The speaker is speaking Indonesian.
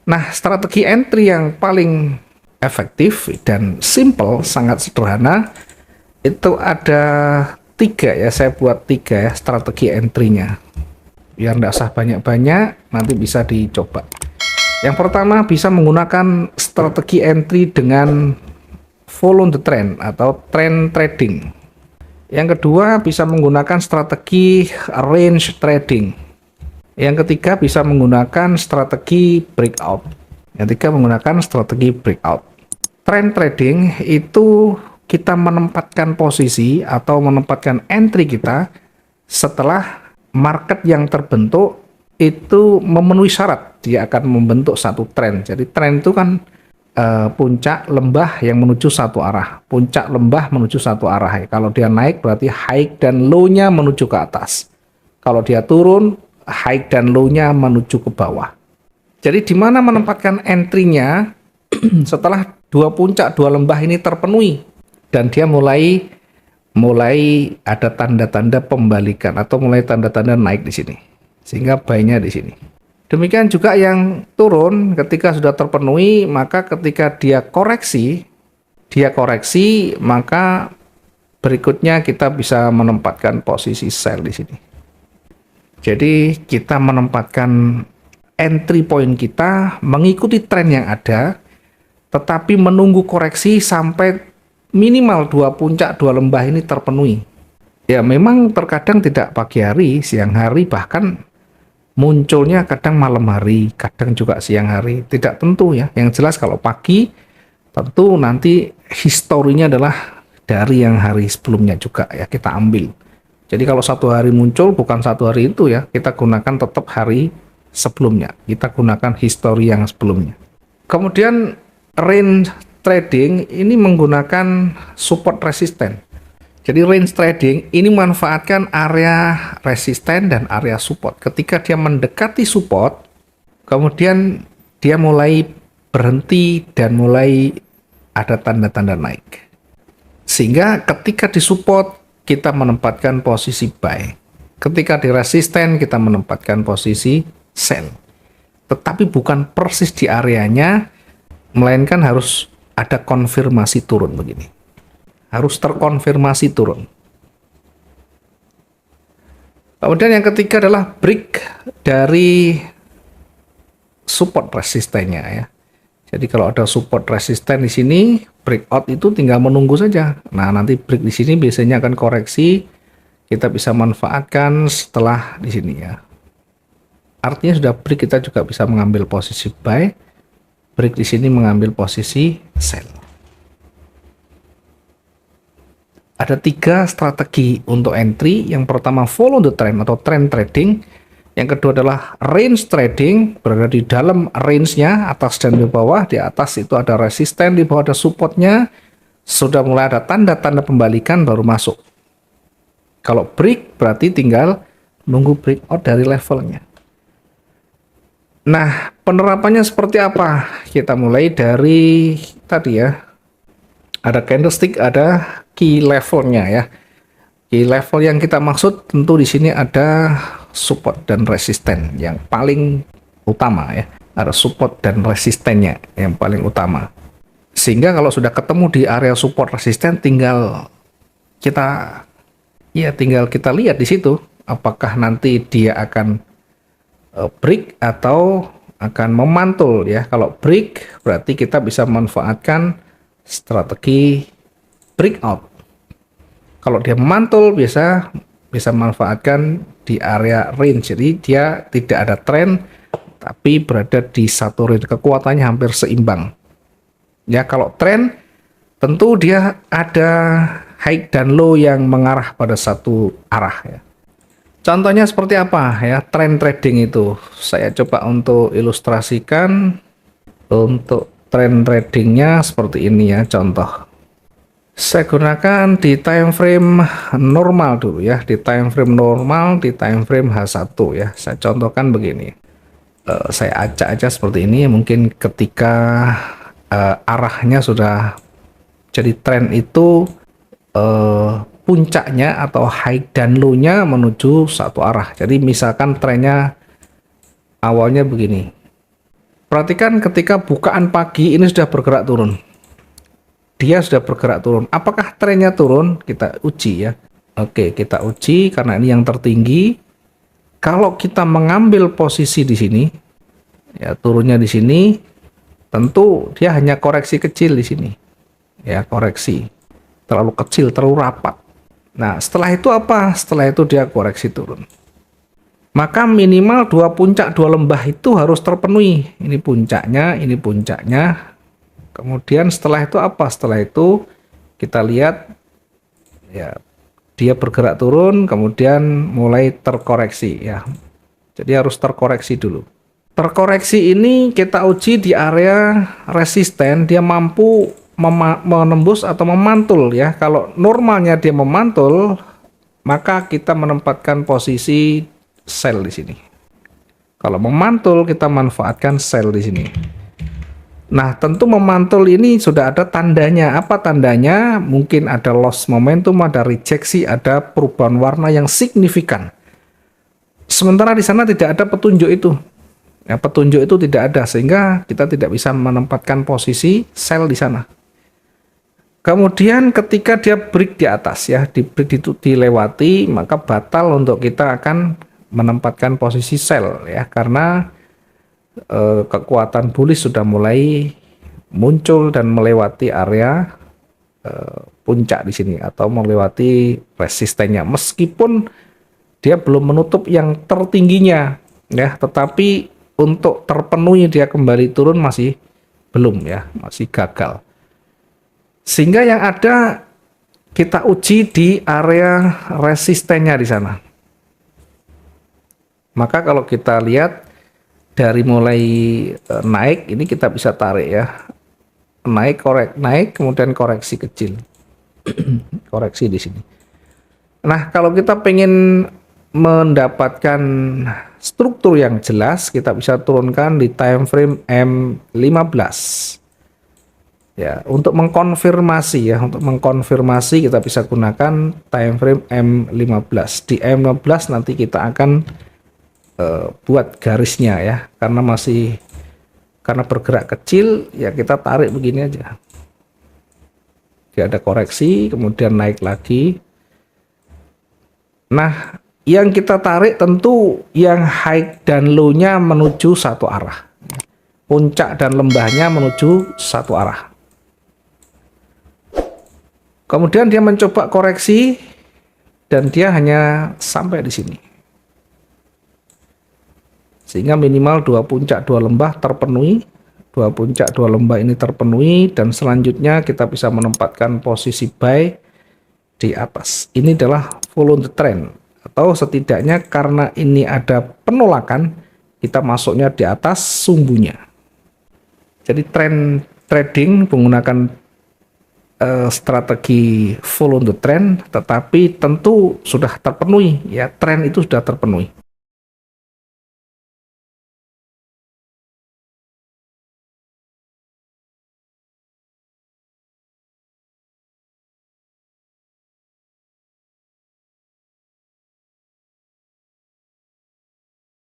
Nah, strategi entry yang paling efektif dan simple, sangat sederhana, itu ada 3 ya. Saya buat 3 ya strategi entry-nya. Biar nggak usah banyak-banyak, nanti bisa dicoba. Yang pertama, bisa menggunakan strategi entry dengan follow the trend atau trend trading. Yang kedua, bisa menggunakan strategi range trading. Yang ketiga, bisa menggunakan strategi breakout. Yang ketiga, menggunakan strategi breakout. Trend trading itu kita menempatkan posisi atau menempatkan entry kita setelah market yang terbentuk itu memenuhi syarat. Dia akan membentuk satu tren. Jadi tren itu kan puncak lembah yang menuju satu arah. Puncak lembah menuju satu arah. Kalau dia naik berarti high dan low-nya menuju ke atas. Kalau dia turun, high dan low-nya menuju ke bawah. Jadi di mana menempatkan entry-nya setelah dua puncak, dua lembah ini terpenuhi dan dia mulai ada tanda-tanda pembalikan atau mulai tanda-tanda naik di sini. Sehingga buy-nya di sini. Demikian juga yang turun ketika sudah terpenuhi, maka ketika dia koreksi, maka berikutnya kita bisa menempatkan posisi sell di sini. Jadi kita menempatkan entry point kita mengikuti tren yang ada, tetapi menunggu koreksi sampai minimal dua puncak, dua lembah ini terpenuhi. Ya memang terkadang tidak pagi hari, siang hari, bahkan munculnya kadang malam hari, kadang juga siang hari, tidak tentu ya. Yang jelas kalau pagi, tentu nanti historinya adalah dari yang hari sebelumnya juga ya, kita ambil. Jadi kalau satu hari muncul, bukan satu hari itu ya, kita gunakan tetap hari sebelumnya. Kita gunakan histori yang sebelumnya. Kemudian range trading ini menggunakan support resisten. Jadi range trading ini memanfaatkan area resisten dan area support. Ketika dia mendekati support, kemudian dia mulai berhenti dan mulai ada tanda-tanda naik. Sehingga ketika di support, kita menempatkan posisi buy. Ketika di resisten, kita menempatkan posisi sell. Tetapi bukan persis di areanya, melainkan harus ada konfirmasi turun begini. Harus terkonfirmasi turun. Kemudian yang ketiga adalah break dari support resistennya ya. Jadi kalau ada support resisten di sini, breakout itu tinggal menunggu saja. Nah, nanti break di sini biasanya akan koreksi, kita bisa manfaatkan setelah di sini ya. Artinya sudah break, kita juga bisa mengambil posisi buy, break di sini mengambil posisi sell. Ada 3 strategi untuk entry. Yang pertama follow the trend atau trend trading. Yang kedua adalah range trading, berada di dalam range-nya, atas dan di bawah. Di atas itu ada resisten, di bawah ada supportnya. Sudah mulai ada tanda-tanda pembalikan baru masuk. Kalau break berarti tinggal nunggu breakout dari levelnya. Nah, penerapannya seperti apa? Kita mulai dari tadi ya. Ada candlestick, ada key levelnya ya. Key level yang kita maksud tentu di sini ada support dan resisten yang paling utama ya. Ada support dan resistennya yang paling utama. Sehingga kalau sudah ketemu di area support resisten, tinggal kita lihat di situ apakah nanti dia akan break atau akan memantul ya. Kalau break berarti kita bisa memanfaatkan strategi breakout. Kalau dia memantul bisa manfaatkan di area range. Jadi dia tidak ada tren tapi berada di satu range, kekuatannya hampir seimbang. Ya, kalau tren tentu dia ada high dan low yang mengarah pada satu arah ya. Contohnya seperti apa ya trend trading itu? Saya coba untuk ilustrasikan. Untuk trend tradingnya seperti ini ya, contoh. Saya gunakan di time frame normal dulu ya, di time frame normal, di time frame H1 ya. Saya contohkan begini. Saya acak aja seperti ini. Mungkin ketika arahnya sudah jadi tren itu puncaknya atau high dan low-nya menuju satu arah. Jadi misalkan trennya awalnya begini. Perhatikan ketika bukaan pagi ini sudah bergerak turun. Dia sudah bergerak turun. Apakah trennya turun? Kita uji ya. Oke, kita uji karena ini yang tertinggi. Kalau kita mengambil posisi di sini, ya turunnya di sini, tentu dia hanya koreksi kecil di sini. Ya, koreksi. Terlalu kecil, terlalu rapat. Nah, setelah itu apa? Setelah itu dia koreksi turun. Maka minimal dua puncak, dua lembah itu harus terpenuhi. Ini puncaknya. Kemudian setelah itu apa? Setelah itu kita lihat ya dia bergerak turun, kemudian mulai terkoreksi ya. Jadi harus terkoreksi dulu. Terkoreksi ini kita uji di area resisten, dia mampu menembus atau memantul ya. Kalau normalnya dia memantul, maka kita menempatkan posisi sell di sini. Kalau memantul, kita manfaatkan sell di sini. Nah, tentu memantul ini sudah ada tandanya. Apa tandanya? Mungkin ada loss momentum, ada rejeksi, ada perubahan warna yang signifikan. Sementara di sana tidak ada petunjuk itu. Ya, petunjuk itu tidak ada, sehingga kita tidak bisa menempatkan posisi sell di sana. Kemudian ketika dia break di atas ya, di break itu dilewati, maka batal untuk kita akan menempatkan posisi sell ya, karena kekuatan bullish sudah mulai muncul dan melewati area puncak di sini atau melewati resistennya, meskipun dia belum menutup yang tertingginya ya, tetapi untuk terpenuhi dia kembali turun masih belum ya, masih gagal. Sehingga yang ada kita uji di area resistennya di sana. Maka kalau kita lihat dari mulai naik ini kita bisa tarik ya. Naik kemudian koreksi kecil. Koreksi di sini. Nah, kalau kita pengen mendapatkan struktur yang jelas, kita bisa turunkan di time frame M15. Ya, untuk mengkonfirmasi kita bisa gunakan time frame M15. Di M15 nanti kita akan buat garisnya ya, karena bergerak kecil ya, kita tarik begini aja. Dia ada koreksi kemudian naik lagi. Nah, yang kita tarik tentu yang high dan low-nya menuju satu arah, puncak dan lembahnya menuju satu arah. Kemudian dia mencoba koreksi dan dia hanya sampai di sini. Sehingga minimal dua puncak dua lembah terpenuhi, dua puncak dua lembah ini terpenuhi, dan selanjutnya kita bisa menempatkan posisi buy di atas. Ini adalah follow the trend, atau setidaknya karena ini ada penolakan, kita masuknya di atas sumbunya. Jadi trading menggunakan strategi follow the trend, tetapi tentu sudah terpenuhi ya, tren itu sudah terpenuhi.